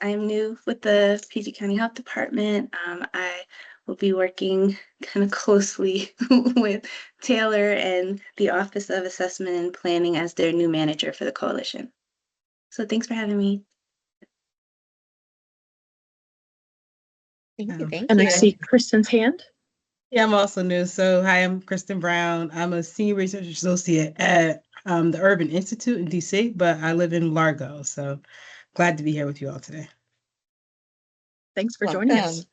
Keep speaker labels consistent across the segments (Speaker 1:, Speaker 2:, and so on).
Speaker 1: I am new with the PG County Health Department. I will be working kind of closely with Taylor and the Office of Assessment and Planning as their new manager for the coalition. So thanks for having me.
Speaker 2: Thank you.
Speaker 3: And I see Kristen's hand.
Speaker 4: Yeah, I'm also new. So, hi, I'm Kristen Brown. I'm a senior research associate at the Urban Institute in DC, but I live in Largo. So, glad to be here with you all today.
Speaker 3: Thanks for joining us.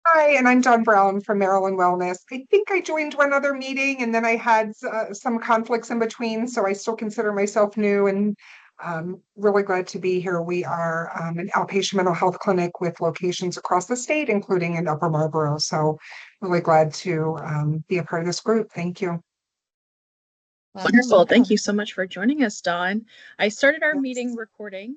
Speaker 5: Hi, and I'm Dawn Brown from Maryland Wellness. I think I joined one other meeting and then I had some conflicts in between, so I still consider myself new and really glad to be here. We are an outpatient mental health clinic with locations across the state, including in Upper Marlboro. So really glad to be a part of this group. Thank you.
Speaker 3: Wonderful. Thank you so much for joining us, Dawn. I started our meeting recording.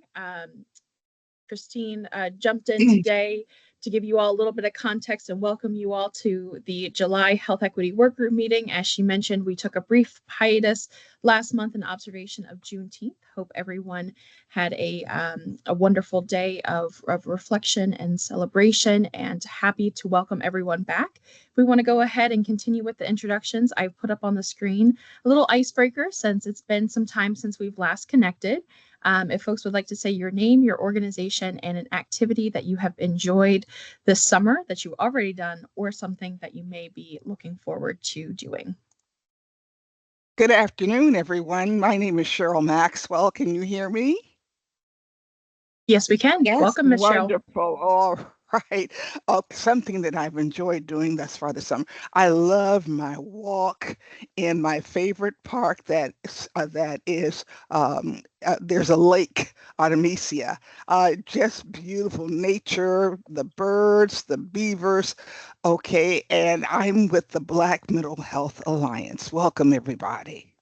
Speaker 3: Christine jumped in today to give you all a little bit of context and welcome you all to the July Health Equity Workgroup meeting. As she mentioned, we took a brief hiatus last month in observation of Juneteenth. Hope everyone had a wonderful day of reflection and celebration, and happy to welcome everyone back. We want to go ahead and continue with the introductions. I've put up on the screen a little icebreaker since it's been some time since we've last connected. If folks would like to say your name, your organization, and an activity that you have enjoyed this summer that you've already done, or something that you may be looking forward to doing.
Speaker 6: Good afternoon, everyone. My name is Cheryl Maxwell. Can you hear me?
Speaker 3: Yes, we can.
Speaker 2: Yes.
Speaker 3: Welcome, Ms. Cheryl.
Speaker 6: Wonderful. All right. Something that I've enjoyed doing thus far this summer. I love my walk in my favorite park that is there's a lake, Artemisia. Just beautiful nature, the birds, the beavers. Okay, and I'm with the Black Mental Health Alliance. Welcome, everybody.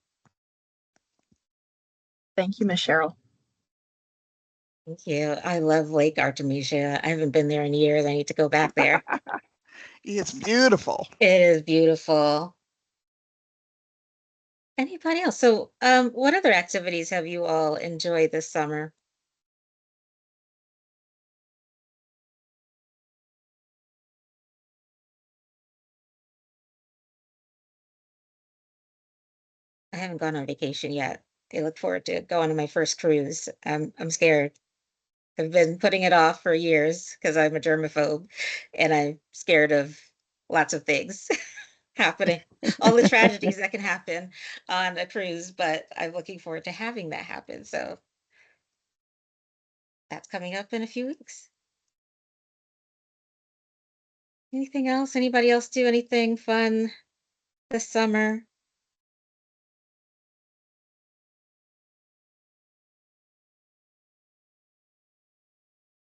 Speaker 3: Thank you, Ms. Cheryl.
Speaker 2: Thank you. I love Lake Artemisia. I haven't been there in years. I need to go back there.
Speaker 6: It's beautiful.
Speaker 2: It is beautiful. Anybody else? So, what other activities have you all enjoyed this summer? I haven't gone on vacation yet. I look forward to going on my first cruise. I'm scared. I've been putting it off for years because I'm a germaphobe and I'm scared of lots of things happening, all the tragedies that can happen on a cruise, but I'm looking forward to having that happen. So that's coming up in a few weeks. Anything else? Anybody else do anything fun this summer?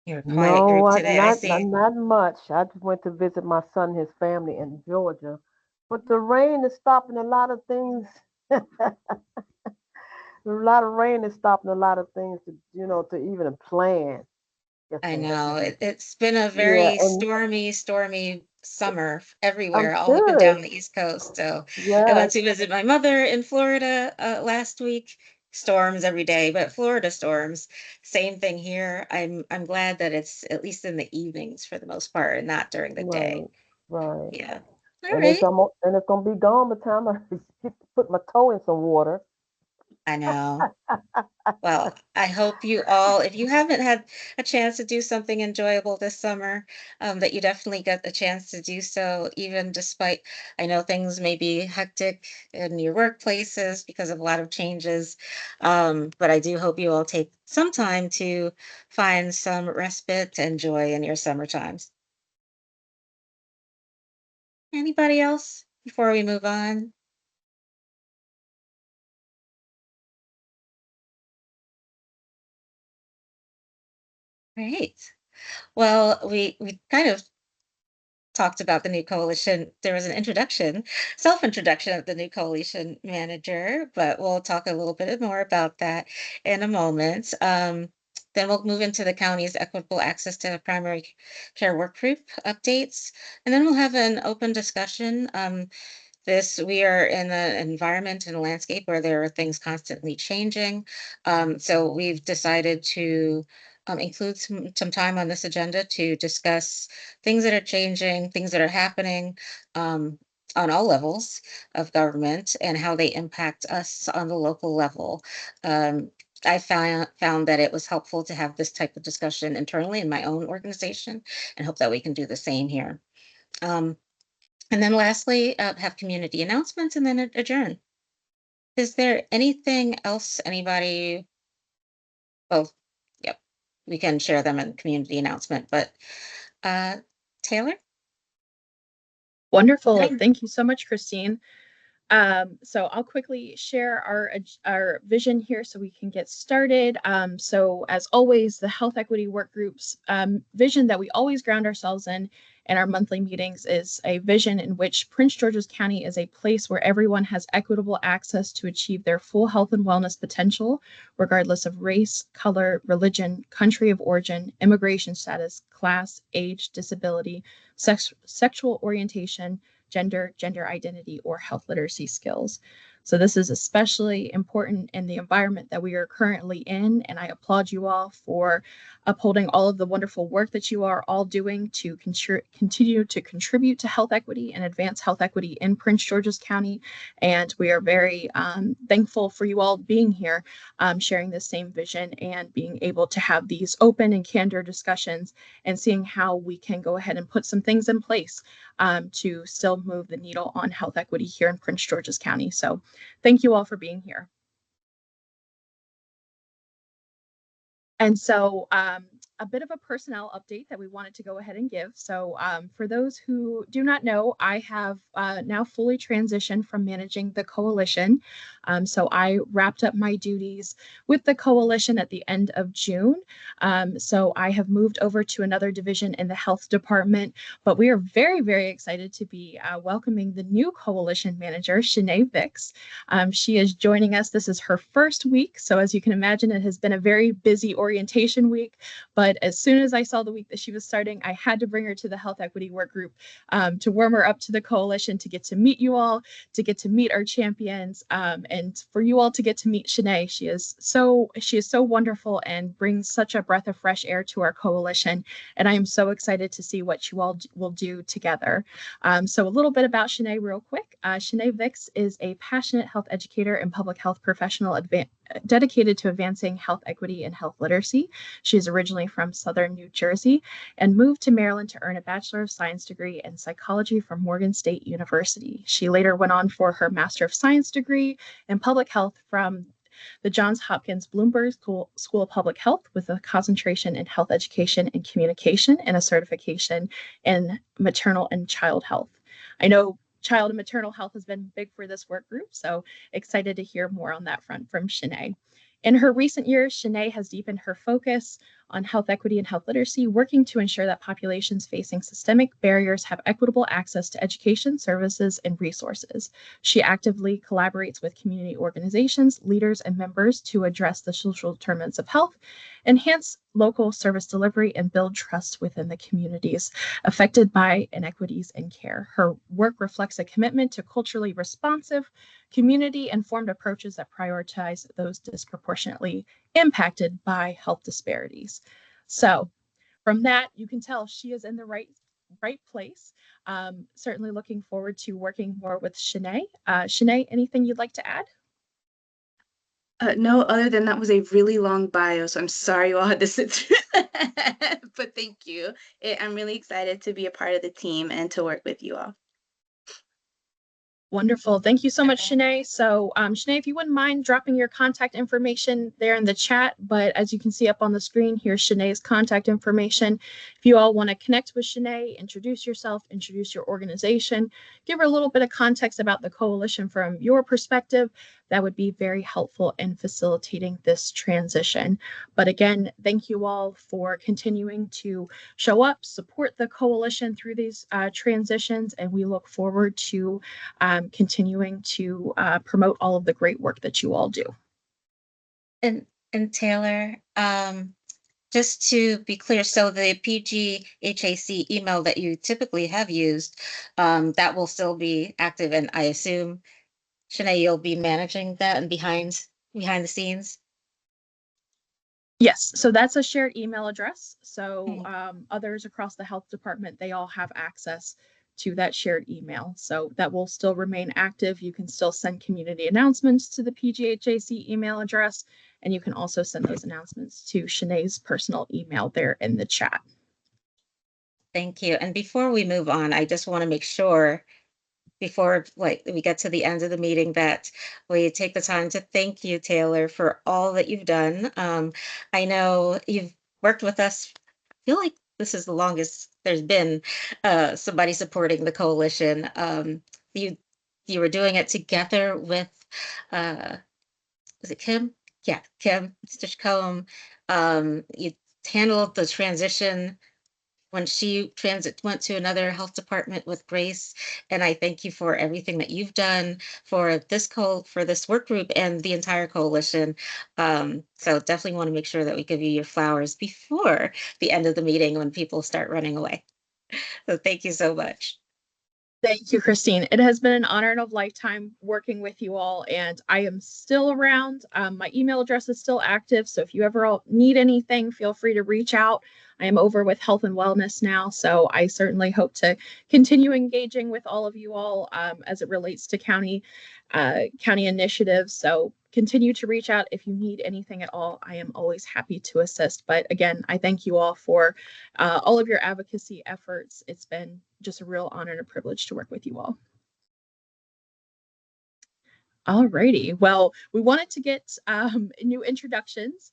Speaker 2: You're a quiet
Speaker 7: No,
Speaker 2: group today, I see.
Speaker 7: not much. I just went to visit my son and his family in Georgia. But the rain is stopping a lot of things. A lot of rain is stopping a lot of things to even plan.
Speaker 2: I know it's been a
Speaker 7: Yeah,
Speaker 2: very
Speaker 7: and
Speaker 2: stormy summer
Speaker 7: I'm
Speaker 2: everywhere, all up and
Speaker 7: sure.
Speaker 2: down the East Coast. So I
Speaker 7: Yes,
Speaker 2: went to visit my mother in Florida last week. Storms every day, but Florida storms. Same thing here. I'm glad that it's at least in the evenings for the most part, and not during the day.
Speaker 7: right, right.
Speaker 2: Yeah. All
Speaker 7: And it's
Speaker 2: right.
Speaker 7: almost and it's gonna be gone by the time I get to put my toe in some water.
Speaker 2: I know. Well, I hope you all, if you haven't had a chance to do something enjoyable this summer, that you definitely get the chance to do so, even despite, I know things may be hectic in your workplaces because of a lot of changes. But I do hope you all take some time to find some respite and joy in your summer times. Anybody else before we move on? Great. Well, we kind of talked about the new coalition. There was an self-introduction of the new coalition manager, but we'll talk a little bit more about that in a moment. Then we'll move into the county's equitable access to primary care work group updates, and then we'll have an open discussion. We are in an environment and a landscape where there are things constantly changing. So we've decided to include some time on this agenda to discuss things that are changing, things that are happening on all levels of government and how they impact us on the local level. Um, I found that it was helpful to have this type of discussion internally in my own organization, and hope that we can do the same here. Um, and then lastly, have community announcements and then adjourn. Is there anything else anybody, well, yep, we can share them in community announcement, but uh, Taylor?
Speaker 3: Wonderful.
Speaker 2: Thank-
Speaker 3: Thank you so much, Christine. So I'll quickly share our vision here so we can get started. So as always, the Health Equity Work Group's vision that we always ground ourselves in our monthly meetings is a vision in which Prince George's County is a place where everyone has equitable access to achieve their full health and wellness potential, regardless of race, color, religion, country of origin, immigration status, class, age, disability, sexual orientation, gender identity, or health literacy skills. So this is especially important in the environment that we are currently in, and I applaud you all for upholding all of the wonderful work that you are all doing to continue to contribute to health equity and advance health equity in Prince George's County. And we are very thankful for you all being here, sharing the same vision and being able to have these open and candor discussions and seeing how we can go ahead and put some things in place to still move the needle on health equity here in Prince George's County. So thank you all for being here. And so a bit of a personnel update that we wanted to go ahead and give. So for those who do not know, I have now fully transitioned from managing the coalition. So I wrapped up my duties with the coalition at the end of June. So I have moved over to another division in the health department, but we are very, very excited to be welcoming the new coalition manager, Shanae Vicks. She is joining us. This is her first week. So as you can imagine, it has been a very busy orientation week. But as soon as I saw the week that she was starting, I had to bring her to the Health Equity Work Group to warm her up to the coalition, to get to meet you all, to get to meet our champions, and for you all to get to meet Shanae. She is so wonderful and brings such a breath of fresh air to our coalition. And I am so excited to see what you all will do together. So a little bit about Shanae real quick. Shanae Vicks is a passionate health educator and public health professional dedicated to advancing health equity and health literacy. She is originally from Southern New Jersey and moved to Maryland to earn a Bachelor of Science degree in psychology from Morgan State University. She later went on for her Master of Science degree in public health from the Johns Hopkins Bloomberg School of Public Health with a concentration in health education and communication and a certification in maternal and child health. I know child and maternal health has been big for this work group, so excited to hear more on that front from Shanae. In her recent years, Shanae has deepened her focus on health equity and health literacy, working to ensure that populations facing systemic barriers have equitable access to education, services, and resources. She actively collaborates with community organizations, leaders, and members to address the social determinants of health, enhance local service delivery, and build trust within the communities affected by inequities in care. Her work reflects a commitment to culturally responsive, community-informed approaches that prioritize those disproportionately impacted by health disparities. So from that, you can tell she is in the right place. Certainly looking forward to working more with Shanae. Shanae, anything you'd like to add?
Speaker 1: No, other than that was a really long bio, so I'm sorry you all had to sit through that. But thank you. I'm really excited to be a part of the team and to work with you all.
Speaker 3: Wonderful. Thank you so much, Shanae. So Shanae, if you wouldn't mind dropping your contact information there in the chat, but as you can see up on the screen, here's Shanae's contact information. If you all want to connect with Shanae, introduce yourself, introduce your organization, give her a little bit of context about the coalition from your perspective, that would be very helpful in facilitating this transition. But again, thank you all for continuing to show up, support the coalition through these transitions, and we look forward to continuing to promote all of the great work that you all do.
Speaker 2: And Taylor, just to be clear, so the PGHAC email that you typically have used, that will still be active, and I assume, Shanae, you'll be managing that and behind the scenes?
Speaker 3: Yes, so that's a shared email address. So
Speaker 2: Mhm.
Speaker 3: others across the health department, they all have access to that shared email. So that will still remain active. You can still send community announcements to the PGHAC email address, and you can also send those announcements to Shanae's personal email there in the chat.
Speaker 2: Thank you. And before we move on, I just want to make sure before we get to the end of the meeting that we take the time to thank you, Taylor, for all that you've done. I know you've worked with us. I feel like this is the longest there's been somebody supporting the coalition. You you were doing it together with uh, was it Kim? Yeah, Kim Stitchcomb. You handled the transition when she went to another health department with Grace. And I thank you for everything that you've done for this work group and the entire coalition. So definitely want to make sure that we give you your flowers before the end of the meeting when people start running away. So thank you so much.
Speaker 3: Thank you, Christine. It has been an honor and a lifetime working with you all, and I am still around. My email address is still active, so if you ever need anything, feel free to reach out. I am over with health and wellness now, so I certainly hope to continue engaging with all of you all as it relates to county initiatives. So continue to reach out if you need anything at all. I am always happy to assist. But again, I thank you all for all of your advocacy efforts. It's been just a real honor and a privilege to work with you all. Alrighty. Well, we wanted to get new introductions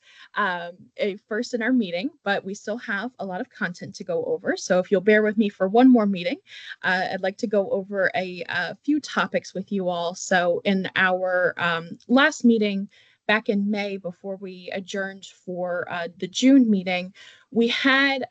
Speaker 3: first in our meeting, but we still have a lot of content to go over. So if you'll bear with me for one more meeting, I'd like to go over a few topics with you all. So in our last meeting back in May, before we adjourned for the June meeting, we had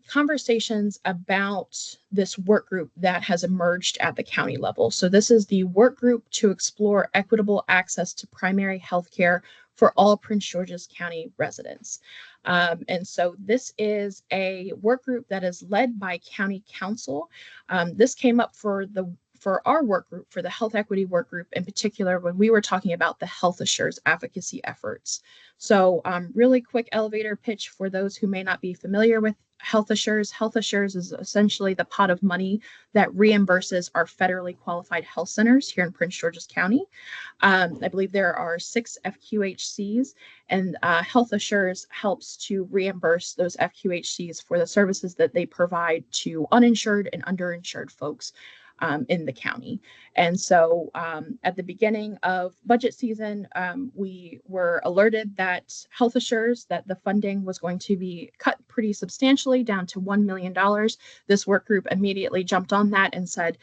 Speaker 3: conversations about this work group that has emerged at the county level. So this is the work group to explore equitable access to primary health care for all Prince George's County residents. And so this is a work group that is led by county council. This came up for our work group, for the health equity work group in particular, when we were talking about the Health Assures advocacy efforts. So really quick elevator pitch for those who may not be familiar with Health Assures. Health Assures is essentially the pot of money that reimburses our federally qualified health centers here in Prince George's County. I believe there are 6 FQHCs, and Health Assures helps to reimburse those FQHCs for the services that they provide to uninsured and underinsured folks in the county. And so at the beginning of budget season, we were alerted that Health Assures, that the funding was going to be cut pretty substantially down to $1 million. This work group immediately jumped on that and said,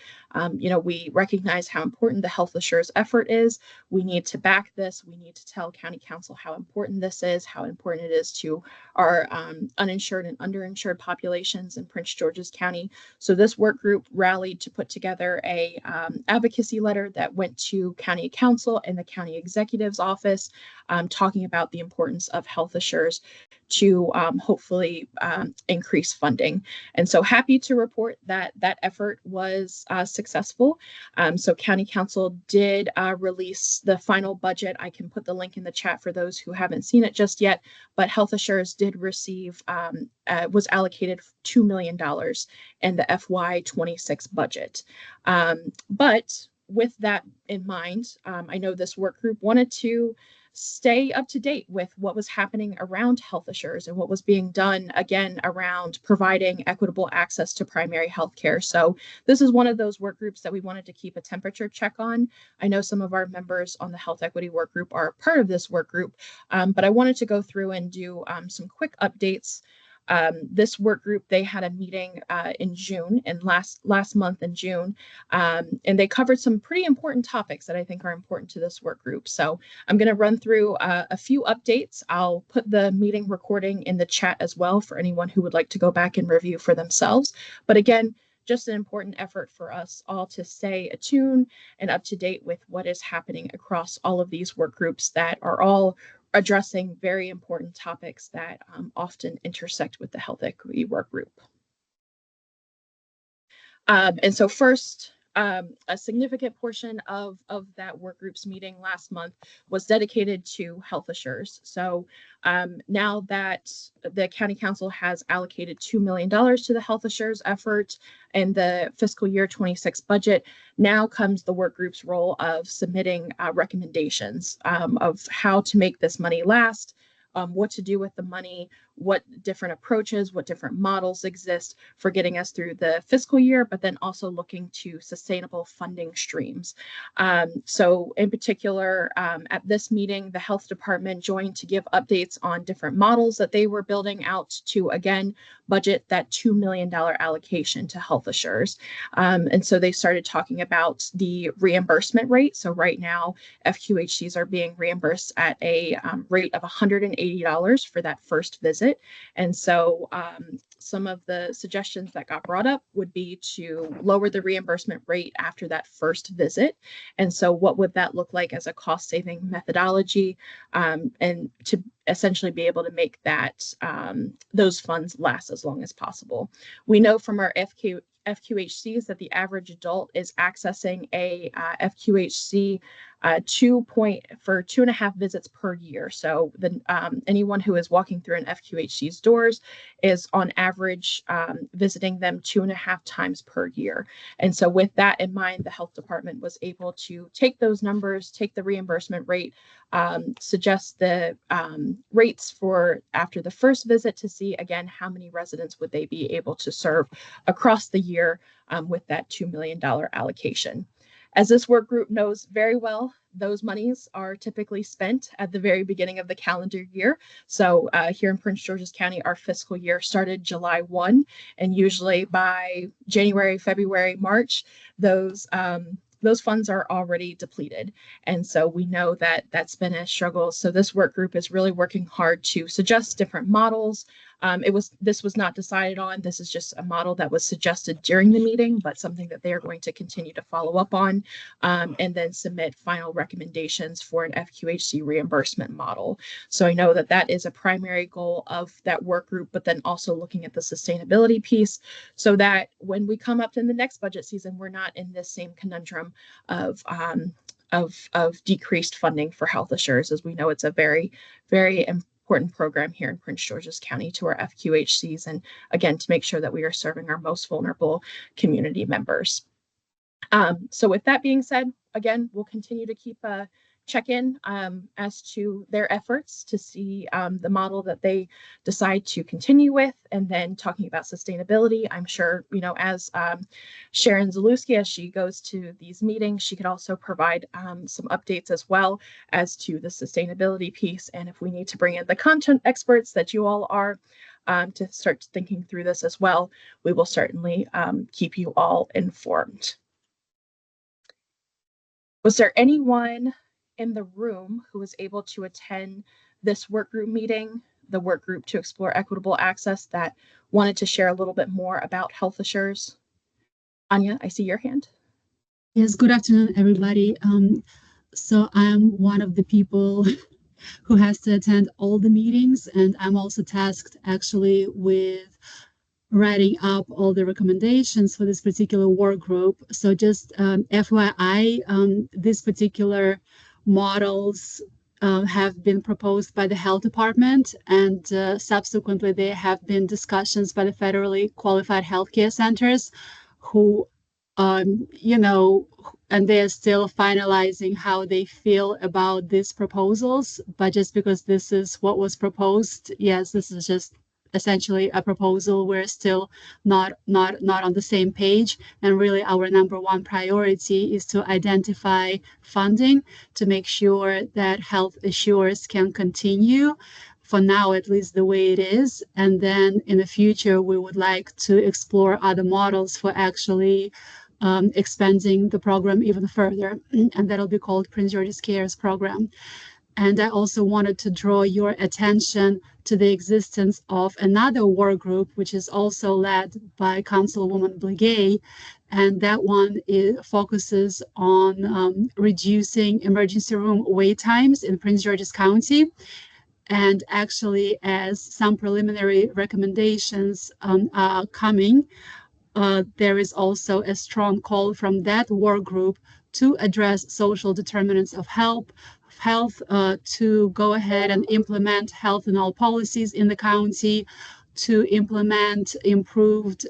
Speaker 3: we recognize how important the Health Assures effort is. We need to back this. We need to tell County Council how important this is, how important it is to our uninsured and underinsured populations in Prince George's County. So this work group rallied to put together a advocacy letter that went to County Council and the County Executive's office, talking about the importance of Health Assures to hopefully increase funding. And so happy to report that that effort was successful. So County Council did release the final budget. I can put the link in the chat for those who haven't seen it just yet, but Health Assures did receive, was allocated $2 million in the FY26 budget. But with that in mind, I know this work group wanted to stay up to date with what was happening around Health Assures and what was being done again around providing equitable access to primary health care. So this is one of those work groups that we wanted to keep a temperature check on. I know some of our members on the health equity work group are part of this work group, but I wanted to go through and do some quick updates. This work group, they had a meeting in June, and last month in June, and they covered some pretty important topics that I think are important to this work group. So I'm going to run through a few updates. I'll put the meeting recording in the chat as well for anyone who would like to go back and review for themselves. But again, just an important effort for us all to stay attuned and up to date with what is happening across all of these work groups that are all addressing very important topics that often intersect with the health equity work group. And so first, a significant portion of that work group's meeting last month was dedicated to health assures. So now that the county council has allocated $2 million to the health assures effort in the fiscal year 26 budget, now comes the work group's role of submitting recommendations of how to make this money last, what to do with the money, what different approaches, what different models exist for getting us through the fiscal year, but then also looking to sustainable funding streams. So in particular, at this meeting, the health department joined to give updates on different models that they were building out to, again, budget that $2 million allocation to health assures. And so they started talking about the reimbursement rate. So right now, FQHCs are being reimbursed at a rate of $180 for that first visit. And so some of the suggestions that got brought up would be to lower the reimbursement rate after that first visit. And so what would that look like as a cost saving methodology, and to essentially be able to make that those funds last as long as possible. We know from our FQHCs that the average adult is accessing a FQHC for 2.5 visits per year. So anyone who is walking through an FQHC's doors is on average visiting them 2.5 times per year. And so with that in mind, the health department was able to take those numbers, take the reimbursement rate, suggest the rates for after the first visit to see, again, how many residents would they be able to serve across the year with that $2 million allocation. As this work group knows very well, those monies are typically spent at the very beginning of the calendar year. So here in Prince George's County, our fiscal year started July 1, and usually by January, February, March, those funds are already depleted. And so we know that that's been a struggle. So this work group is really working hard to suggest different models. This was not decided on. This is just a model that was suggested during the meeting, but something that they are going to continue to follow up on, and then submit final recommendations for an FQHC reimbursement model. So I know that that is a primary goal of that work group, but then also looking at the sustainability piece so that when we come up in the next budget season, we're not in this same conundrum of decreased funding for health assures, as we know it's a very, very important program here in Prince George's County to our FQHCs, and again, to make sure that we are serving our most vulnerable community members. So with that being said, again, we'll continue to keep a check-in as to their efforts to see the model that they decide to continue with, and then talking about sustainability. I'm sure, as Sharon Zalewski, as she goes to these meetings, she could also provide some updates as well as to the sustainability piece. And if we need to bring in the content experts that you all are to start thinking through this as well, we will certainly keep you all informed. Was there anyone in the room who was able to attend this work group meeting, the work group to explore equitable access, that wanted to share a little bit more about health assures? Anya, I see your hand.
Speaker 8: Yes, good afternoon, everybody. So I'm one of the people who has to attend all the meetings, and I'm also tasked actually with writing up all the recommendations for this particular work group. So just FYI, these particular models have been proposed by the health department, and subsequently there have been discussions by the federally qualified healthcare centers who, and they're still finalizing how they feel about these proposals. But just because this is what was proposed, yes, this is just essentially a proposal. We're still not on the same page, and really our number one priority is to identify funding to make sure that health assures can continue, for now at least, the way it is. And then in the future we would like to explore other models for actually expanding the program even further, and that'll be called Prince George's Cares program. And I also wanted to draw your attention to the existence of another work group, which is also led by Councilwoman Bligay, and that one focuses on reducing emergency room wait times in Prince George's County. And actually, as some preliminary recommendations are coming, there is also a strong call from that work group to address social determinants of health, to go ahead and implement health and all policies in the county, to implement improved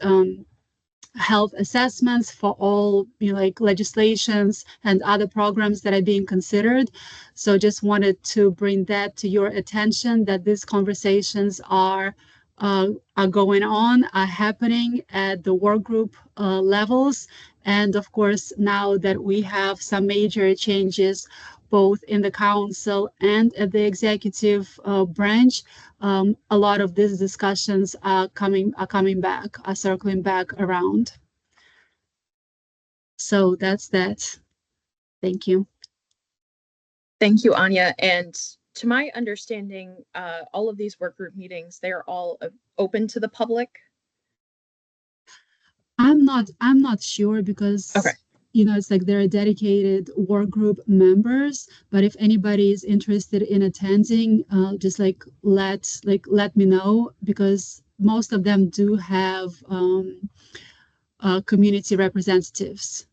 Speaker 8: health assessments for all, like legislations and other programs that are being considered. So just wanted to bring that to your attention, that these conversations are going on, are happening at the work group levels. And of course, now that we have some major changes both in the council and at the executive branch, a lot of these discussions are coming back, are circling back around. So that's that. Thank you.
Speaker 3: Thank you, Anya. And to my understanding, all of these work group meetings, they're all open to the public.
Speaker 8: I'm not sure because
Speaker 3: Okay.
Speaker 8: It's like there are dedicated work group members, but if anybody is interested in attending, just let me know, because most of them do have community representatives.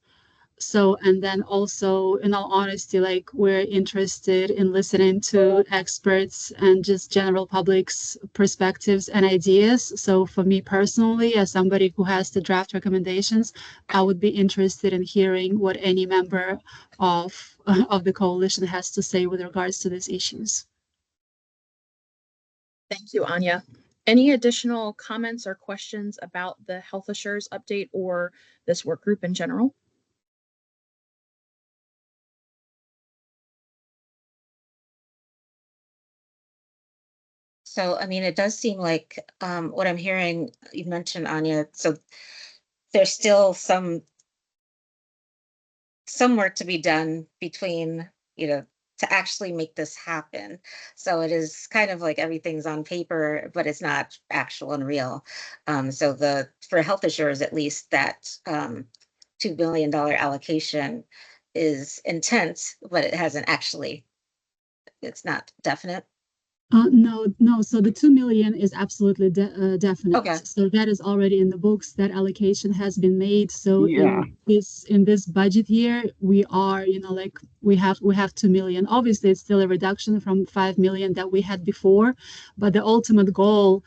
Speaker 8: So, and then also, in all honesty, like we're interested in listening to experts and just general public's perspectives and ideas. So for me personally, as somebody who has to draft recommendations, I would be interested in hearing what any member of the coalition has to say with regards to these issues.
Speaker 3: Thank you, Anya. Any additional comments or questions about the Health Assures update or this work group in general?
Speaker 2: So, I mean, it does seem like what I'm hearing, you mentioned, Anya, so there's still some work to be done between, to actually make this happen. So it is kind of like everything's on paper, but it's not actual and real. So for health insurers, at least, that $2 billion allocation is intent, but it hasn't actually, it's not definite.
Speaker 8: No. So the 2 million is absolutely definite.
Speaker 2: Okay.
Speaker 8: So that is already in the books. That allocation has been made. So
Speaker 6: Yeah.
Speaker 8: in this budget year, we are, like we have 2 million. Obviously, it's still a reduction from 5 million that we had before, but the ultimate goal,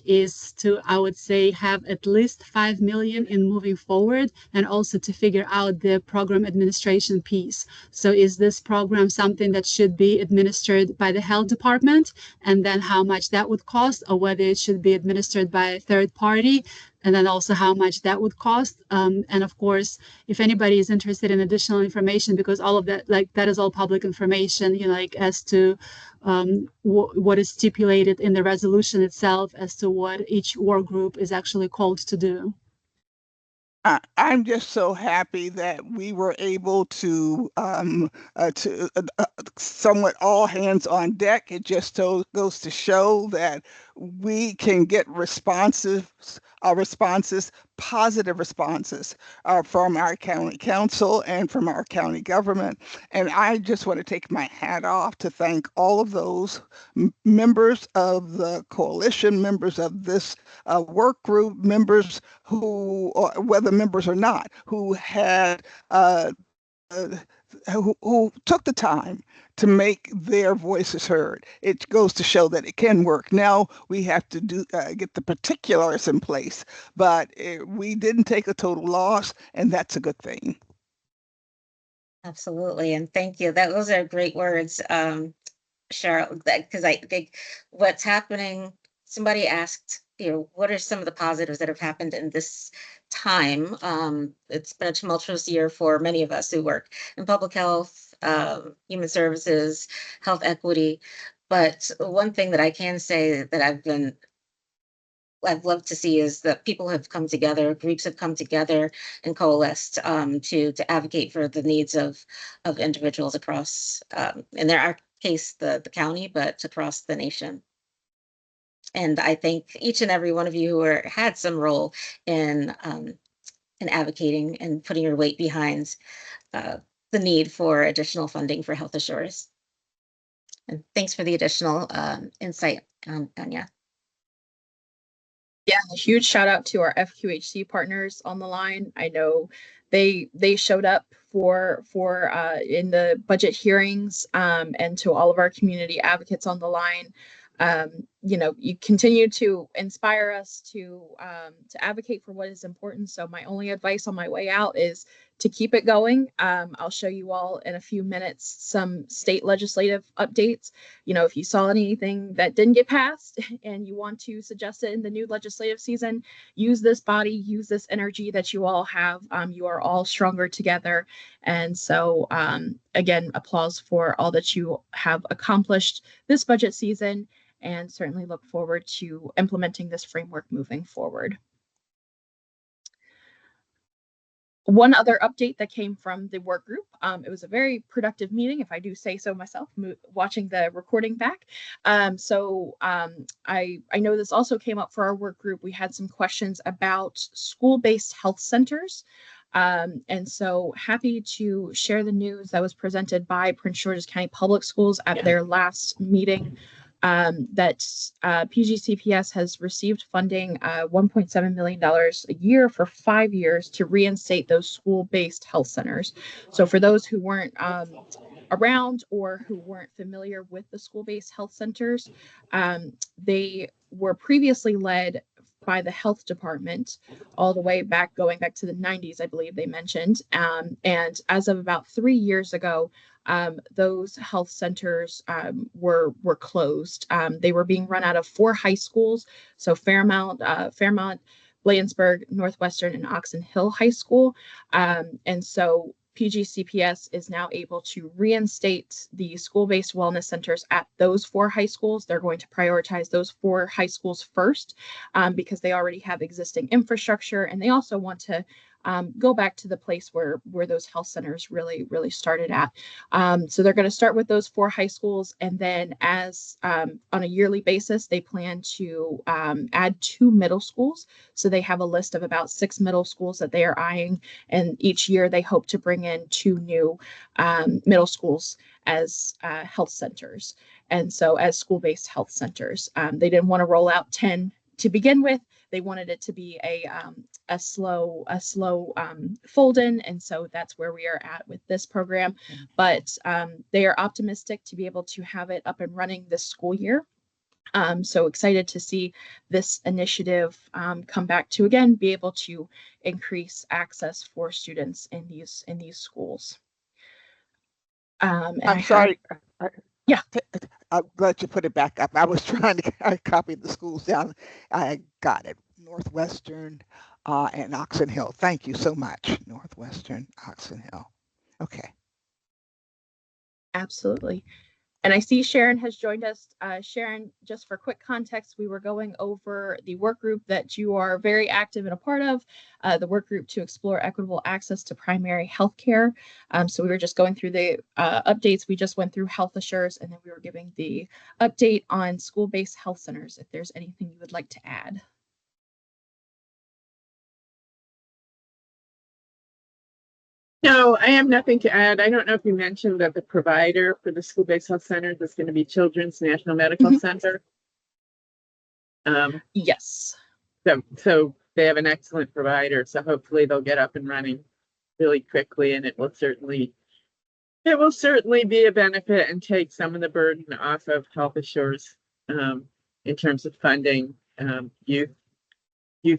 Speaker 8: is to, I would say, have at least 5 million in moving forward, and also to figure out the program administration piece. So is this program something that should be administered by the health department, and then how much that would cost, or whether it should be administered by a third party, and then also how much that would cost. And of course, if anybody is interested in additional information, because all of that, like that is all public information, like as to what is stipulated in the resolution itself as to what each work group is actually called to do.
Speaker 6: I'm just so happy that we were able to somewhat all hands on deck. It just goes to show that we can get responses, positive responses from our county council and from our county government. And I just want to take my hat off to thank all of those members of the coalition, members of this work group, members who, whether members or not, who had who took the time to make their voices heard. It goes to show that it can work. Now we have to get the particulars in place, but we didn't take a total loss, and that's a good thing.
Speaker 2: Absolutely. And thank you. Those are great words, Cheryl, because I think what's happening, somebody asked, what are some of the positives that have happened in this time? It's been a tumultuous year for many of us who work in public health, human services, health equity. But one thing that I can say that I've loved to see is that people have come together, groups have come together and coalesced to advocate for the needs of individuals across, in our case, the county, but across the nation. And I thank each and every one of you who had some role in and advocating and putting your weight behind the need for additional funding for Health Assures. And thanks for the additional insight, Anya.
Speaker 3: Yeah, a huge shout out to our FQHC partners on the line. I know they showed up for in the budget hearings, and to all of our community advocates on the line. You continue to inspire us to advocate for what is important. So my only advice on my way out is to keep it going. I'll show you all in a few minutes some state legislative updates. If you saw anything that didn't get passed and you want to suggest it in the new legislative season, use this body, use this energy that you all have. You are all stronger together. And so, again, applause for all that you have accomplished this budget season, and certainly look forward to implementing this framework moving forward. One other update that came from the work group. It was a very productive meeting, if I do say so myself, watching the recording back. I know this also came up for our work group. We had some questions about school-based health centers. And so happy to share the news that was presented by Prince George's County Public Schools at their last meeting. That PGCPS has received funding, $1.7 million a year for 5 years to reinstate those school-based health centers. So for those who weren't around or who weren't familiar with the school-based health centers, they were previously led by the health department all the way back, going back to the 90s, I believe they mentioned. And as of about 3 years ago, those health centers were closed. They were being run out of 4 high schools, so Fairmount, Bladensburg, Northwestern, and Oxon Hill High School. And so PGCPS is now able to reinstate the school-based wellness centers at those 4 high schools. They're going to prioritize those 4 high schools first, because they already have existing infrastructure, and they also want to go back to the place where those health centers really started at. So they're going to start with those 4 high schools, and then as on a yearly basis, they plan to add 2 middle schools. So they have a list of about 6 middle schools that they are eyeing, and each year they hope to bring in 2 new middle schools as health centers. And so as school-based health centers, they didn't want to roll out 10 to begin with. They wanted it to be a slow fold in, and so that's where we are at with this program. But they are optimistic to be able to have it up and running this school year. So excited to see this initiative come back to again be able to increase access for students in these schools.
Speaker 6: I'm sorry.
Speaker 3: Yeah.
Speaker 6: I'm glad you put it back up. I was trying to copy the schools down. I got it. Northwestern and Oxon Hill. Thank you so much. Northwestern, Oxon Hill. Okay.
Speaker 3: Absolutely. And I see Sharon has joined us. Sharon, just for quick context, we were going over the work group that you are very active and a part of, the work group to explore equitable access to primary health care. So we were just going through the updates. We just went through Health Assures, and then we were giving the update on school-based health centers, if there's anything you would like to add.
Speaker 9: No, I have nothing to add. I don't know if you mentioned that the provider for the school-based health centers is going to be Children's National Medical Center.
Speaker 3: Yes.
Speaker 9: So they have an excellent provider. So hopefully they'll get up and running really quickly, and it will certainly be a benefit and take some of the burden off of Health Assures in terms of funding youth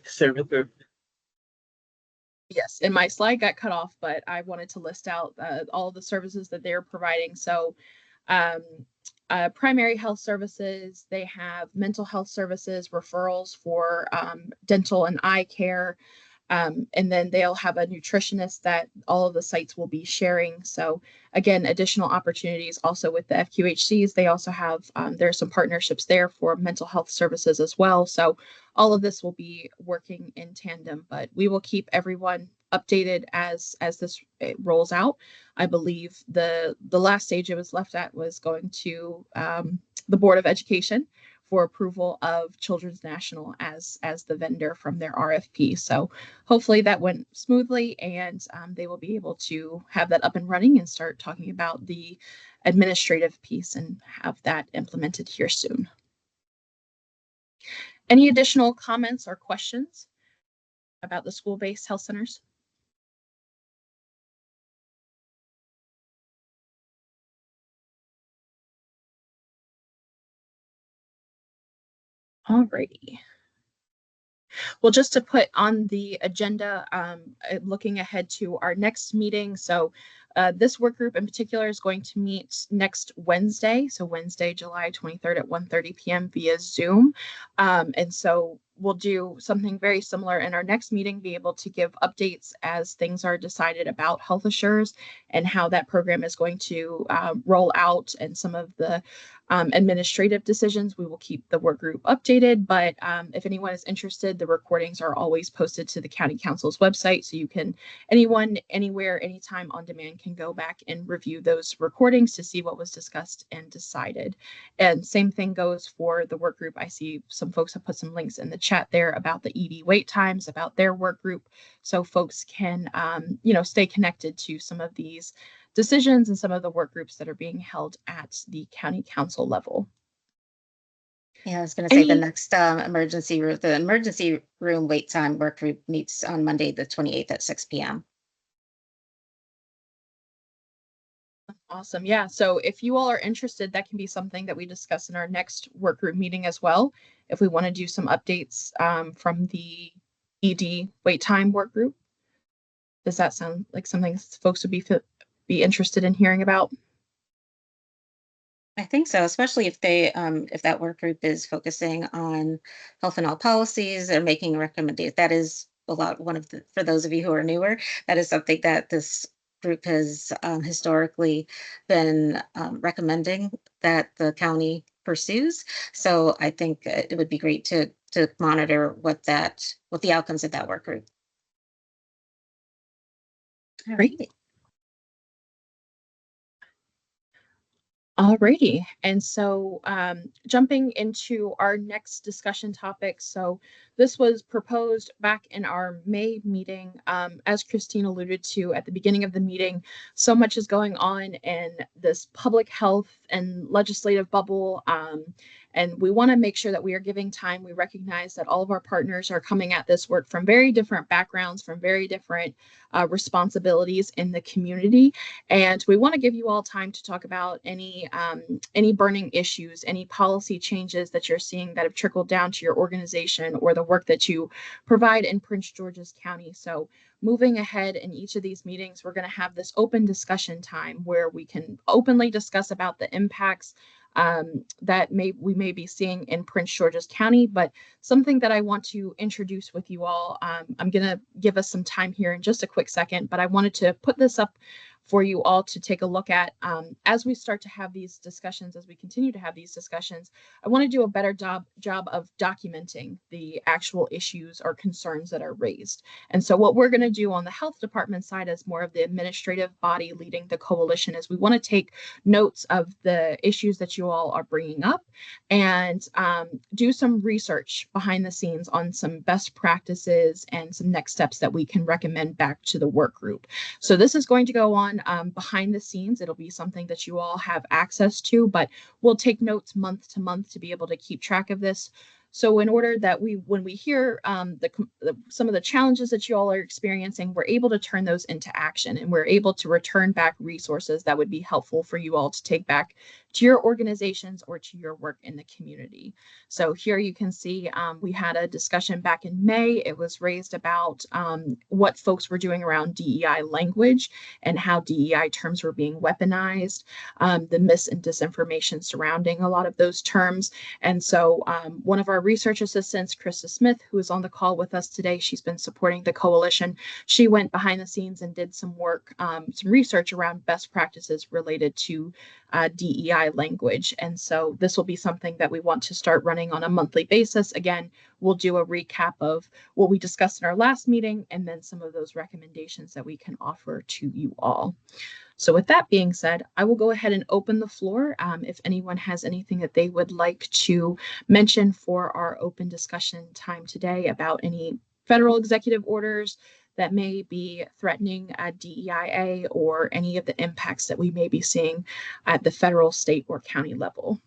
Speaker 9: services.
Speaker 3: Yes, and my slide got cut off, but I wanted to list out all the services that they're providing. So primary health services, they have mental health services, referrals for dental and eye care. And then they'll have a nutritionist that all of the sites will be sharing. So again, additional opportunities also with the FQHCs. They also have, there's some partnerships there for mental health services as well. So all of this will be working in tandem, but we will keep everyone updated as this rolls out. I believe the last stage it was left at was going to the Board of Education for approval of Children's National as the vendor from their RFP. So hopefully that went smoothly, and they will be able to have that up and running and start talking about the administrative piece and have that implemented here soon. Any additional comments or questions about the school-based health centers? Alrighty. Well, just to put on the agenda, looking ahead to our next meeting. So this work group in particular is going to meet next Wednesday. So Wednesday, July 23rd at 1:30 p.m. via Zoom. And so we'll do something very similar in our next meeting, be able to give updates as things are decided about Health Assures and how that program is going to roll out, and some of the administrative decisions. We will keep the work group updated, but if anyone is interested, the recordings are always posted to the county council's website. So you can, anyone, anywhere, anytime on demand can go back and review those recordings to see what was discussed and decided. And same thing goes for the work group. I see some folks have put some links in the chat there about the ED wait times, about their work group. So folks can, stay connected to some of these decisions and some of the work groups that are being held at the county council level.
Speaker 2: Yeah, I was going to say the next emergency room wait time work group meets on Monday, the 28th at 6 p.m.
Speaker 3: Awesome. Yeah. So if you all are interested, that can be something that we discuss in our next work group meeting as well. If we want to do some updates from the ED wait time work group. Does that sound like something folks would be interested in hearing about?
Speaker 2: I think so, especially if that work group is focusing on health and all policies or making recommendations. That is for those of you who are newer, that is something that this group has historically been recommending that the county pursues. So I think it would be great to monitor what the outcomes of that work group.
Speaker 3: Great. Alrighty, and so jumping into our next discussion topic. So this was proposed back in our May meeting. As Christine alluded to at the beginning of the meeting, so much is going on in this public health and legislative bubble. And we want to make sure that we are giving time. We recognize that all of our partners are coming at this work from very different backgrounds, from very different responsibilities in the community. And we want to give you all time to talk about any burning issues, any policy changes that you're seeing that have trickled down to your organization or the work that you provide in Prince George's County. So moving ahead in each of these meetings, we're going to have this open discussion time where we can openly discuss about the impacts that we may be seeing in Prince George's County, but something that I want to introduce with you all. I'm going to give us some time here in just a quick second, but I wanted to put this up for you all to take a look at as we start to have these discussions, as we continue to have these discussions. I want to do a better job of documenting the actual issues or concerns that are raised. And so what we're going to do on the health department side as more of the administrative body leading the coalition is we want to take notes of the issues that you all are bringing up and do some research behind the scenes on some best practices and some next steps that we can recommend back to the work group. So this is going to go on behind the scenes. It'll be something that you all have access to, but we'll take notes month to month to be able to keep track of this. So in order that when we hear some of the challenges that you all are experiencing, we're able to turn those into action, and we're able to return back resources that would be helpful for you all to take back to your organizations or to your work in the community. So here you can see we had a discussion back in May. It was raised about what folks were doing around DEI language and how DEI terms were being weaponized, the mis and disinformation surrounding a lot of those terms. And so one of our research assistants, Krista Smith, who is on the call with us today, she's been supporting the coalition. She went behind the scenes and did some work, some research around best practices related to DEI language. And so this will be something that we want to start running on a monthly basis. Again, we'll do a recap of what we discussed in our last meeting and then some of those recommendations that we can offer to you all. So with that being said, I will go ahead and open the floor. If anyone has anything that they would like to mention for our open discussion time today about any federal executive orders that may be threatening DEIA or any of the impacts that we may be seeing at the federal, state, or county level.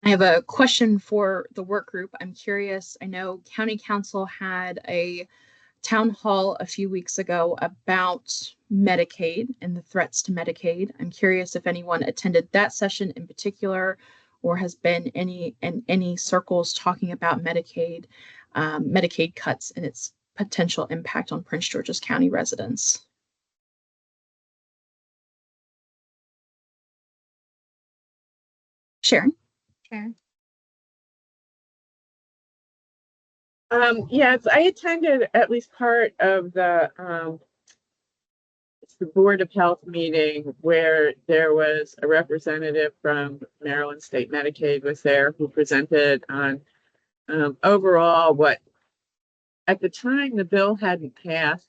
Speaker 3: I have a question for the work group. I'm curious. I know County Council had a town hall a few weeks ago about Medicaid and the threats to Medicaid. I'm curious if anyone attended that session in particular, or has been in any circles talking about Medicaid cuts and its potential impact on Prince George's County residents. Sharon?
Speaker 2: Sharon?
Speaker 9: Yes, I attended at least part of the Board of Health meeting where there was a representative from Maryland State Medicaid was there who presented on overall what at the time the bill hadn't passed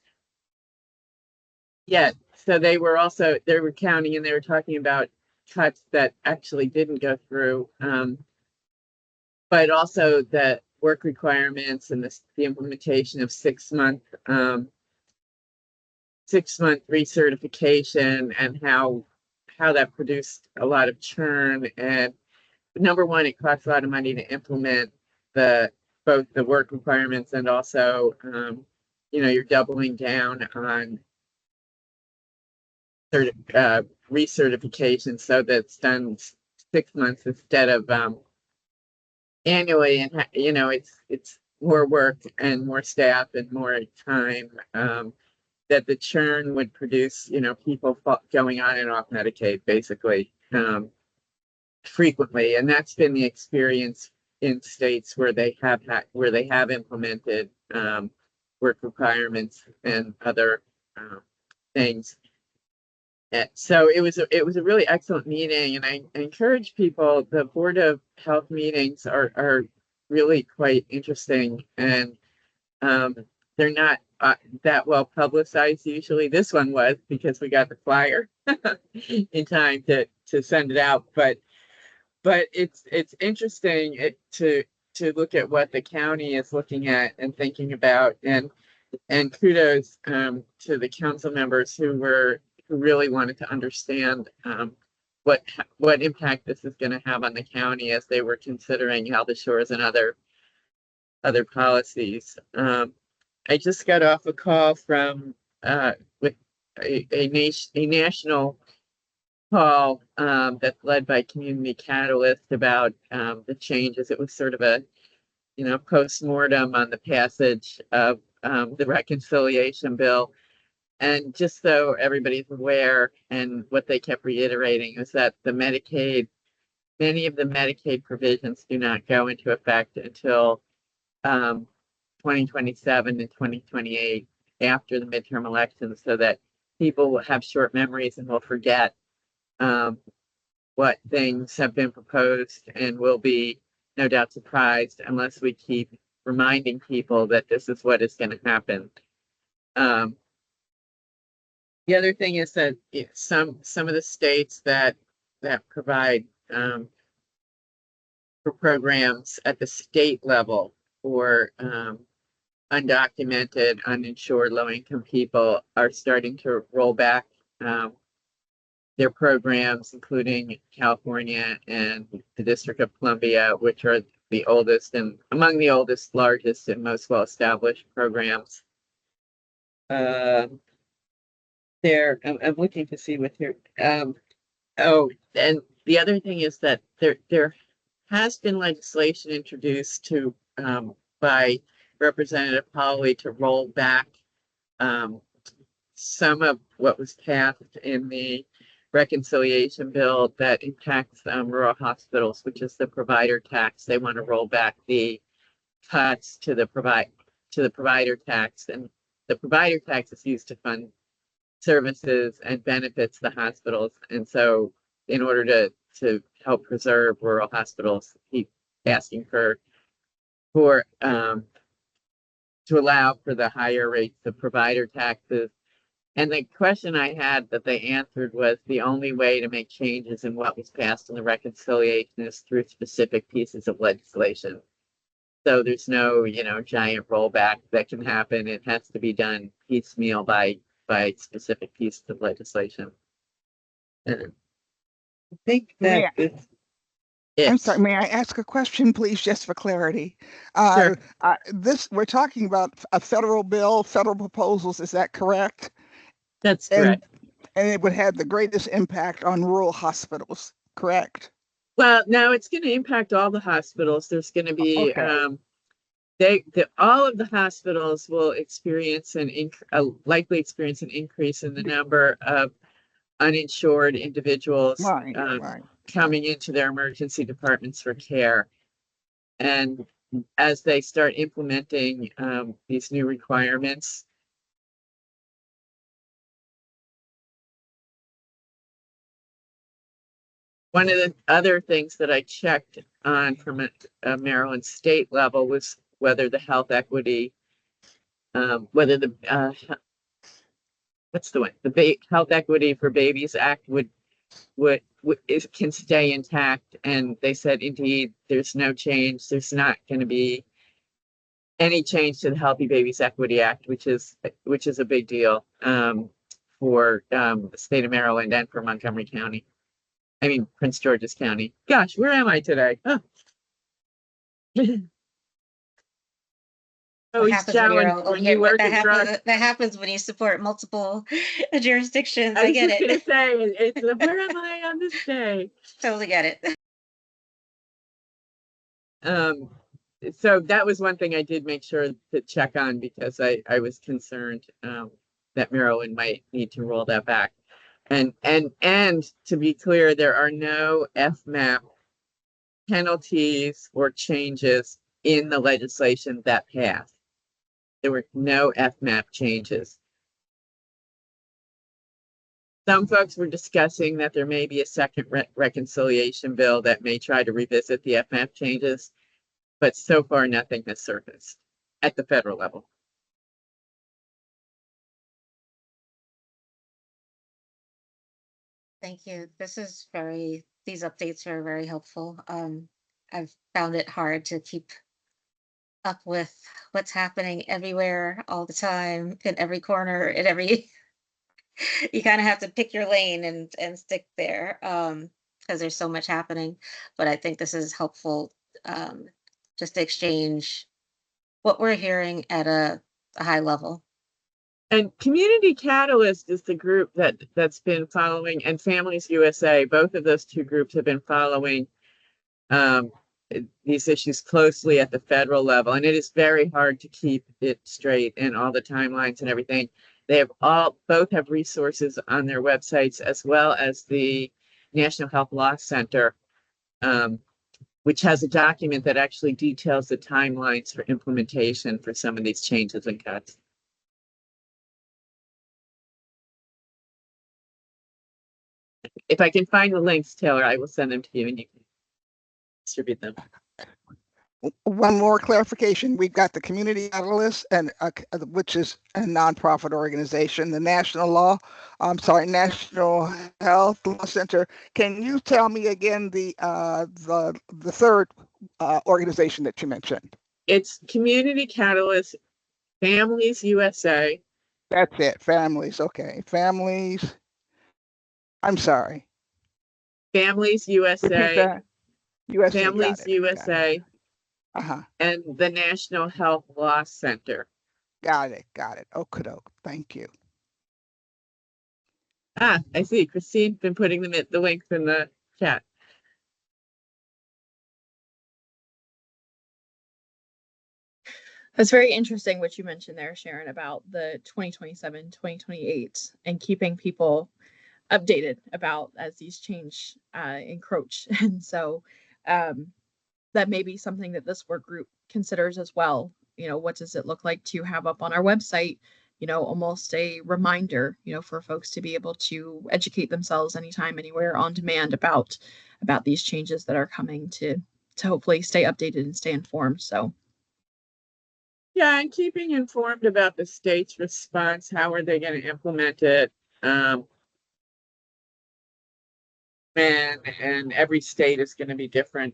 Speaker 9: yet. So they were counting and they were talking about cuts that actually didn't go through, but also the work requirements and the implementation of 6-month recertification and how that produced a lot of churn. And number one, it costs a lot of money to implement both the work requirements and also you're doubling down on recertification so that's done 6 months instead of annually, and it's more work and more staff and more time that the churn would produce, people going on and off Medicaid basically frequently, and that's been the experience in states where they have implemented work requirements and other things. So it was a really excellent meeting, and I encourage people. The Board of Health meetings are really quite interesting, and they're not that well publicized usually. This one was because we got the flyer in time to send it out, but it's interesting to look at what the county is looking at and thinking about, and kudos to the council members who really wanted to understand what impact this is going to have on the county as they were considering how the shores and other policies. I just got off a call from with a national call that's led by Community Catalyst about the changes. It was sort of a post-mortem on the passage of the reconciliation bill. And just so everybody's aware, and what they kept reiterating is that many of the Medicaid provisions do not go into effect until 2027 and 2028 after the midterm elections, so that people will have short memories and will forget what things have been proposed, and will be no doubt surprised unless we keep reminding people that this is what is going to happen. The other thing is that some of the states that provide for programs at the state level for undocumented, uninsured, low-income people are starting to roll back their programs, including California and the District of Columbia, which are the oldest and among the oldest, largest, and most well-established programs. I'm looking to see what here. Oh, and the other thing is that there has been legislation introduced by Representative Holloway to roll back some of what was passed in the reconciliation bill that impacts rural hospitals, which is the provider tax. They want to roll back the cuts to the provider tax, and the provider tax is used to fund services and benefits the hospitals. And so in order to help preserve rural hospitals, keep asking for to allow for the higher rates of provider taxes. And the question I had that they answered was the only way to make changes in what was passed in the reconciliation is through specific pieces of legislation. So there's no, giant rollback that can happen. It has to be done piecemeal by specific pieces of legislation. And I think
Speaker 6: May
Speaker 9: that
Speaker 6: I,
Speaker 9: is
Speaker 6: I'm
Speaker 9: it.
Speaker 6: sorry, may I ask a question, please, just for clarity?
Speaker 9: Sure.
Speaker 6: We're talking about a federal bill, federal proposals, is that correct?
Speaker 9: That's
Speaker 6: And
Speaker 9: correct.
Speaker 6: and it would have the greatest impact on rural hospitals, correct?
Speaker 9: Well, no, it's going to impact all the hospitals. There's going to be
Speaker 6: Okay.
Speaker 9: all of the hospitals will experience likely experience an increase in the number of uninsured individuals
Speaker 6: Right.
Speaker 9: coming into their emergency departments for care. And as they start implementing these new requirements, one of the other things that I checked on from a Maryland state level was whether the health equity, whether the what's the one, Health Equity for Babies Act can stay intact. And they said, indeed, there's no change. There's not going to be any change to the Healthy Babies Equity Act, which is a big deal for the state of Maryland and for Montgomery County. I mean, Prince George's County. Gosh, where am I today? Oh,
Speaker 2: What
Speaker 9: he's
Speaker 2: happens when
Speaker 9: challenged when you work in drug.
Speaker 2: that happens when you support multiple jurisdictions.
Speaker 9: I
Speaker 2: I
Speaker 9: was
Speaker 2: get
Speaker 9: just going to
Speaker 2: it.
Speaker 9: say, it's where am I on this day?
Speaker 2: Totally get it.
Speaker 9: So that was one thing I did make sure to check on because I was concerned that Maryland might need to roll that back. And to be clear, there are no FMAP penalties or changes in the legislation that passed. There were no FMAP changes. Some folks were discussing that there may be a second reconciliation bill that may try to revisit the FMAP changes, but so far nothing has surfaced at the federal level.
Speaker 2: Thank you. These updates are very helpful. I've found it hard to keep up with what's happening everywhere all the time in every corner in every you kind of have to pick your lane and stick there because there's so much happening. But I think this is helpful um, just to exchange what we're hearing at a high level.
Speaker 9: And Community Catalyst is the group that's been following, and Families USA, both of those two groups have been following these issues closely at the federal level. And it is very hard to keep it straight and all the timelines and everything. They have both have resources on their websites, as well as the National Health Law Center, which has a document that actually details the timelines for implementation for some of these changes and cuts. If I can find the links, Taylor, I will send them to you and you can distribute them.
Speaker 6: One more clarification. We've got the Community Catalyst, and which is a nonprofit organization, the National Health Law Center. Can you tell me again the third organization that you mentioned?
Speaker 9: It's Community Catalyst, Families USA.
Speaker 6: That's it. Families. Okay. Families. I'm sorry.
Speaker 9: Families
Speaker 6: Repeat
Speaker 9: USA.
Speaker 6: that. USA.
Speaker 9: Families
Speaker 6: Got it.
Speaker 9: USA.
Speaker 6: Uh-huh.
Speaker 9: And the National Health Law Center.
Speaker 6: Got it. Okey-doke. Thank you.
Speaker 9: I see. Christine's been putting the links in the chat.
Speaker 3: That's very interesting what you mentioned there, Sharon, about the 2027, 2028 and keeping people updated about as these change encroach. And so that may be something that this work group considers as well. You know, what does it look like to have up on our website almost a reminder, for folks to be able to educate themselves anytime, anywhere, on demand about these changes that are coming to hopefully stay updated and stay informed. So
Speaker 9: Yeah, and keeping informed about the state's response. How are they going to implement it? And every state is going to be different.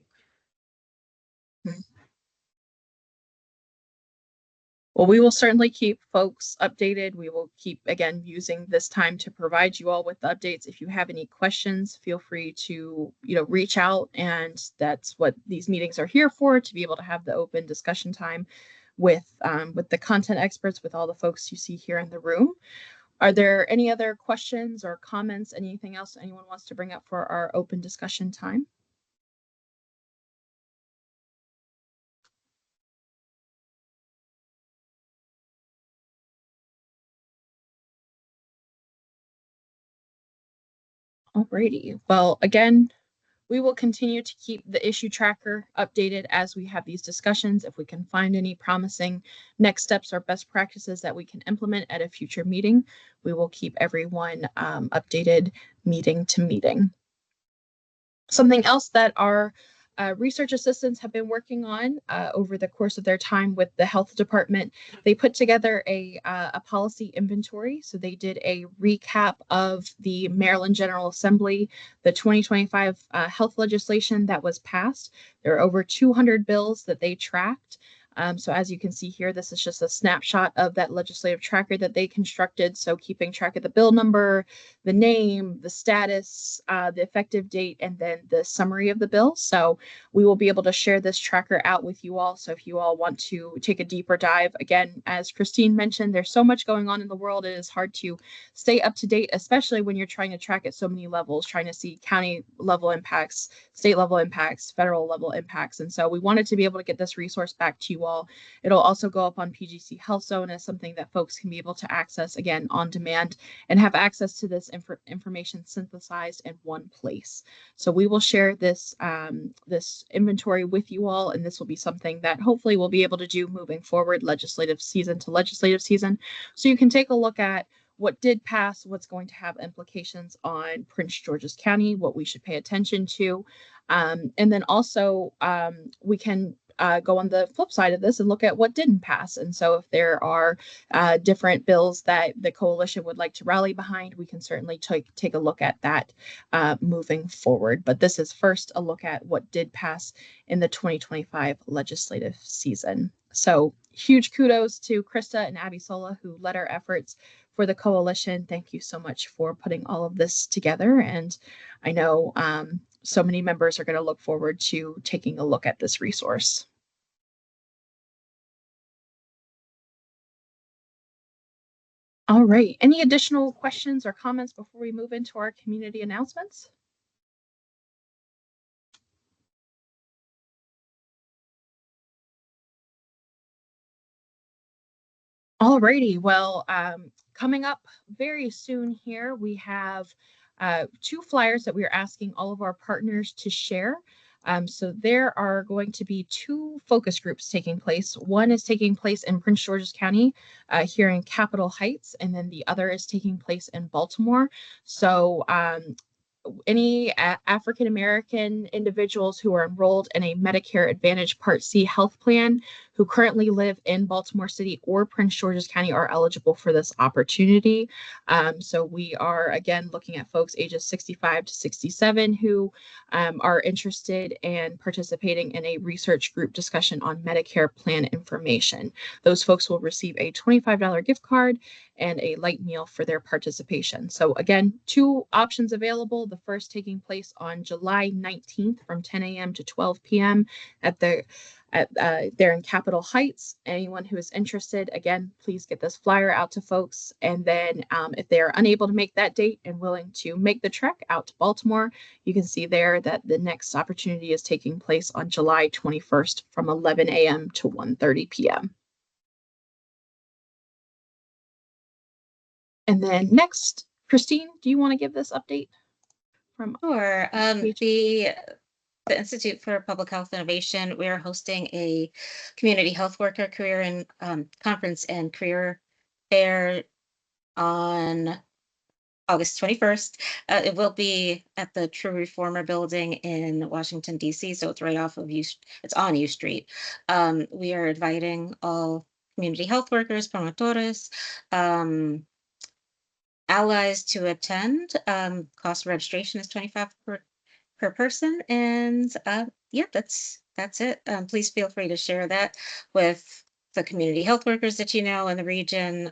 Speaker 3: Well, we will certainly keep folks updated. We will keep, again, using this time to provide you all with updates. If you have any questions, feel free to, reach out. And that's what these meetings are here for, to be able to have the open discussion time with the content experts, with all the folks you see here in the room. Are there any other questions or comments, anything else anyone wants to bring up for our open discussion time? Alrighty. Well, again, we will continue to keep the issue tracker updated as we have these discussions. If we can find any promising next steps or best practices that we can implement at a future meeting, we will keep everyone updated meeting to meeting. Something else that our research assistants have been working on over the course of their time with the health department, they put together a policy inventory. So they did a recap of the Maryland General Assembly, the 2025 health legislation that was passed. There are over 200 bills that they tracked. So as you can see here, this is just a snapshot of that legislative tracker that they constructed. So keeping track of the bill number, the name, the status, the effective date, and then the summary of the bill. So we will be able to share this tracker out with you all. So if you all want to take a deeper dive, again, as Christine mentioned, there's so much going on in the world. It is hard to stay up to date, especially when you're trying to track at so many levels, trying to see county level impacts, state level impacts, federal level impacts. And so we wanted to be able to get this resource back to you all. It'll also go up on PGC Health Zone as something that folks can be able to access, again, on demand, and have access to this information synthesized in one place. So we will share this this inventory with you all, and this will be something that hopefully we'll be able to do moving forward, legislative season to legislative season. So you can take a look at what did pass, what's going to have implications on Prince George's County, what we should pay attention to. And then also we can go on the flip side of this and look at what didn't pass. And so if there are different bills that the coalition would like to rally behind, we can certainly take a look at that moving forward. But this is first a look at what did pass in the 2025 legislative season. So huge kudos to Krista and Abby Sola, who led our efforts for the coalition. Thank you so much for putting all of this together. And I know so many members are going to look forward to taking a look at this resource. All right. Any additional questions or comments before we move into our community announcements? All righty. Well, coming up very soon here, we have 2 flyers that we are asking all of our partners to share. So there are going to be 2 focus groups taking place. One is taking place in Prince George's County here in Capitol Heights, and then the other is taking place in Baltimore. So any African American individuals who are enrolled in a Medicare Advantage Part C health plan who currently live in Baltimore City or Prince George's County are eligible for this opportunity. So we are, again, looking at folks ages 65 to 67 who are interested in participating in a research group discussion on Medicare plan information. Those folks will receive a $25 gift card and a light meal for their participation. So again, 2 options available. The first taking place on July 19th from 10 a.m. to 12 p.m. there in Capitol Heights. Anyone who is interested, again, please get this flyer out to folks. And then if they are unable to make that date and willing to make the trek out to Baltimore, you can see there that the next opportunity is taking place on July 21st from 11 a.m. to 1:30 p.m. And then next, Christine, do you want to give this update from?
Speaker 2: Sure. The Institute for Public Health Innovation, we are hosting a community health worker career and conference and career fair on August 21st. It will be at the True Reformer Building in Washington, D.C., so it's right off of it's on U Street. We are inviting all community health workers, promotores, allies to attend. Cost of registration is $25 per person, and yeah, that's it. Please feel free to share that with the community health workers that you know in the region.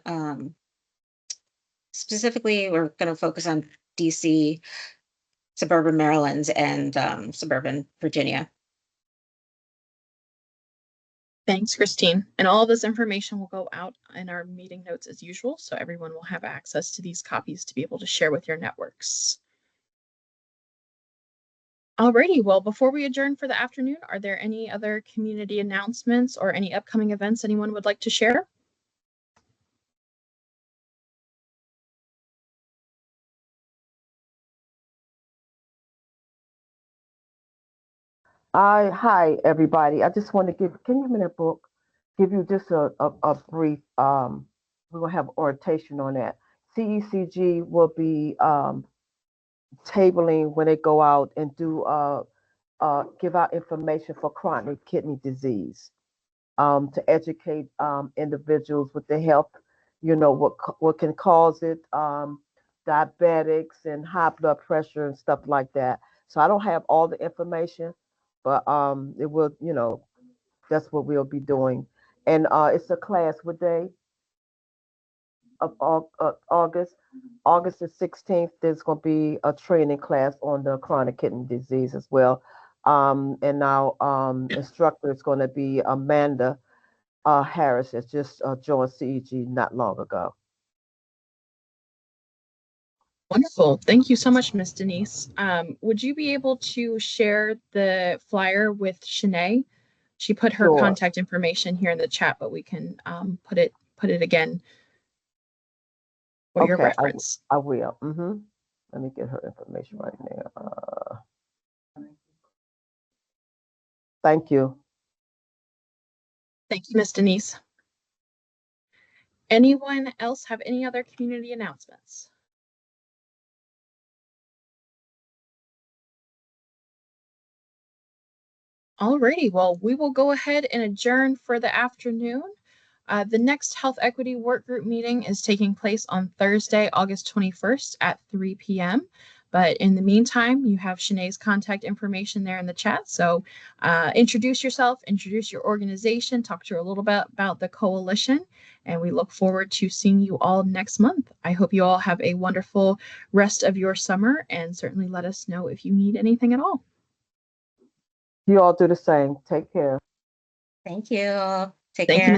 Speaker 2: Specifically, we're going to focus on DC, suburban Maryland, and suburban Virginia.
Speaker 3: Thanks, Christine. And all this information will go out in our meeting notes as usual, so everyone will have access to these copies to be able to share with your networks. Alrighty, well, before we adjourn for the afternoon, are there any other community announcements or any upcoming events anyone would like to share?
Speaker 7: Hi everybody. I just want to can you give me that book? Give you just a brief, we're gonna have orientation on that. CECG will be tabling when they go out and do give out information for chronic kidney disease, to educate individuals with the health, what can cause it, diabetics and high blood pressure and stuff like that. So I don't have all the information, but it will, that's what we'll be doing. And it's a class. What day of August? August the 16th, there's going to be a training class on the chronic kidney disease as well. And our instructor is going to be Amanda Harris, has just joined CEG not long ago.
Speaker 3: Wonderful. Thank you so much, Miss Denise. Would you be able to share the flyer with Shanae? She put her
Speaker 7: Sure.
Speaker 3: contact information here in the chat, but we can put it again for your reference.
Speaker 7: I will. Let me get her information right now. Thank you.
Speaker 3: Thank you, Miss Denise. Anyone else have any other community announcements? Alrighty, well, we will go ahead and adjourn for the afternoon. The next Health Equity Workgroup meeting is taking place on Thursday, August 21st at 3 p.m. But in the meantime, you have Shanae's contact information there in the chat. So introduce yourself, introduce your organization, talk to her a little bit about the coalition, and we look forward to seeing you all next month. I hope you all have a wonderful rest of your summer, and certainly let us know if you need anything at all.
Speaker 7: You all do the same. Take care.
Speaker 2: Thank you. Take
Speaker 3: Thank you,
Speaker 2: care.
Speaker 3: Ms.